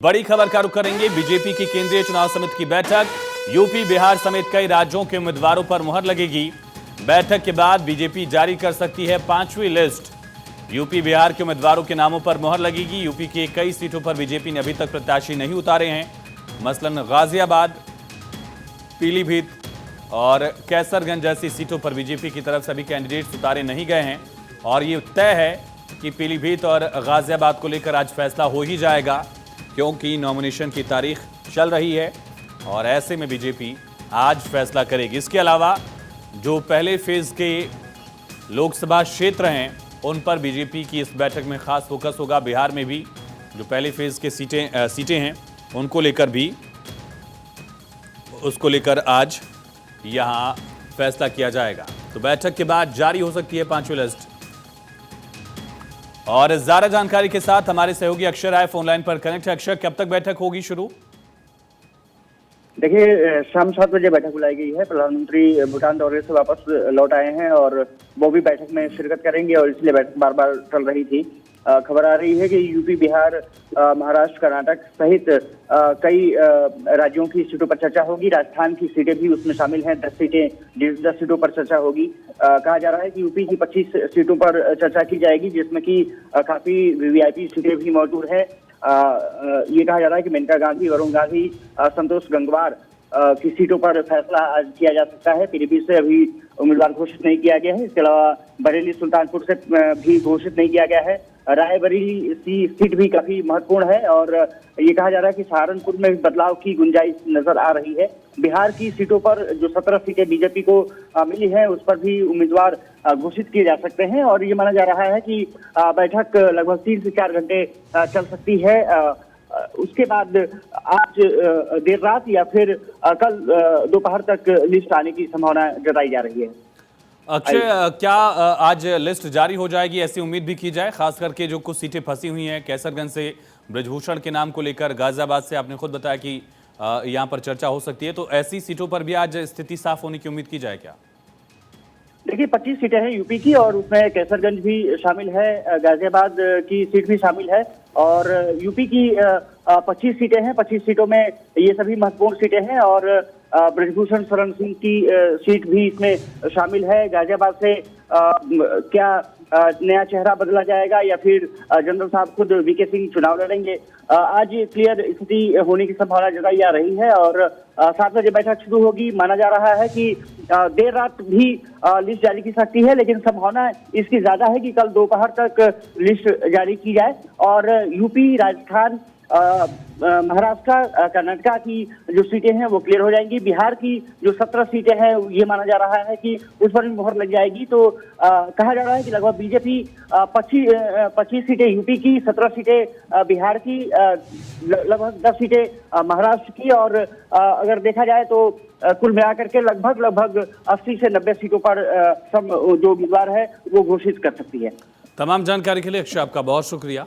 बड़ी खबर का रुख करेंगे। बीजेपी की केंद्रीय चुनाव समिति की बैठक। यूपी बिहार समेत कई राज्यों के उम्मीदवारों पर मुहर लगेगी। बैठक के बाद बीजेपी जारी कर सकती है 5वीं लिस्ट। यूपी बिहार के उम्मीदवारों के नामों पर मुहर लगेगी। यूपी की कई सीटों पर बीजेपी ने अभी तक प्रत्याशी नहीं उतारे हैं। मसलन गाजियाबाद, पीलीभीत और कैसरगंज जैसी सीटों पर बीजेपी की तरफ से अभी कैंडिडेट्स उतारे नहीं गए हैं और ये तय है कि पीलीभीत और गाजियाबाद को लेकर आज फैसला हो ही जाएगा, क्योंकि नॉमिनेशन की तारीख चल रही है और ऐसे में बीजेपी आज फैसला करेगी। इसके अलावा जो पहले फेज के लोकसभा क्षेत्र हैं उन पर बीजेपी की इस बैठक में खास फोकस होगा। बिहार में भी जो पहले फेज के सीटें हैं उनको लेकर भी उसको लेकर आज यहां फैसला किया जाएगा। तो बैठक के बाद जारी हो सकती है 5वीं लिस्ट। और ज्यादा जानकारी के साथ हमारे सहयोगी अक्षर राय फोन लाइन पर कनेक्ट है। अक्षर, कब तक बैठक होगी शुरू? देखिए, शाम 7 बजे बैठक बुलाई गई है। प्रधानमंत्री भूटान दौरे से वापस लौट आए हैं और वो भी बैठक में शिरकत करेंगे और इसलिए बैठक बार बार चल रही थी। खबर आ रही है कि यूपी, बिहार, महाराष्ट्र, कर्नाटक सहित कई राज्यों की सीटों पर चर्चा होगी। राजस्थान की सीटें भी उसमें शामिल हैं। 10 सीटों पर चर्चा होगी। कहा जा रहा है कि यूपी की 25 सीटों पर चर्चा की जाएगी, जिसमें कि काफी वीवीआईपी सीटें भी मौजूद है। ये कहा जा रहा है कि मेनका गांधी, वरुण गांधी, संतोष गंगवार की सीटों पर फैसला आज किया जा सकता है। पीलीभीत से अभी उम्मीदवार घोषित नहीं किया गया है। इसके अलावा बरेली, सुल्तानपुर से भी घोषित नहीं किया गया है। रायबरेली सीट भी काफी महत्वपूर्ण है और ये कहा जा रहा है कि सहारनपुर में भी बदलाव की गुंजाइश नजर आ रही है। बिहार की सीटों पर जो 17 सीटें बीजेपी को मिली है उस पर भी उम्मीदवार घोषित किए जा सकते हैं और ये माना जा रहा है कि बैठक लगभग 3 से 4 घंटे चल सकती है। उसके बाद आज देर रात या फिर कल दोपहर तक लिस्ट आने की संभावना जताई जा रही है। अक्षय, क्या आज लिस्ट जारी हो जाएगी ऐसी उम्मीद भी की जाए, खास करके जो कुछ सीटें फंसी हुई हैं कैसरगंज से ब्रजभूषण के नाम को लेकर, गाजियाबाद से आपने खुद बताया कि यहां पर चर्चा हो सकती है, तो ऐसी सीटों पर भी आज स्थिति साफ होने की उम्मीद की जाए क्या? देखिए, 25 सीटें हैं यूपी की और उसमें कैसरगंज भी शामिल है, गाजियाबाद की सीट भी शामिल है और यूपी की 25 सीटें हैं। 25 सीटों में ये सभी महत्वपूर्ण सीटें हैं और ब्रजभूषण शरण सिंह की सीट भी इसमें शामिल है। गाजियाबाद से क्या नया चेहरा बदला जाएगा या फिर जनरल साहब खुद वीके सिंह चुनाव लड़ेंगे, आज क्लियर स्थिति होने की संभावना जताई जा रही है और 7 बजे बैठक शुरू होगी। माना जा रहा है कि देर रात भी लिस्ट जारी की सकती है, लेकिन संभावना इसकी ज्यादा है कि कल दोपहर तक लिस्ट जारी की जाए और यूपी, राजस्थान, महाराष्ट्र, कर्नाटक की जो सीटें हैं वो क्लियर हो जाएंगी। बिहार की जो 17 सीटें हैं ये माना जा रहा है कि उस पर भी मुहर लग जाएगी। तो कहा जा रहा है कि लगभग बीजेपी 25 सीटें यूपी की, 17 सीटें बिहार की, लगभग 10 सीटें महाराष्ट्र की और अगर देखा जाए तो कुल मिलाकर के लगभग 80 से 90 सीटों पर सब जो उम्मीदवार है वो घोषित कर सकती है। तमाम जानकारी के लिए अक्षय आपका बहुत शुक्रिया।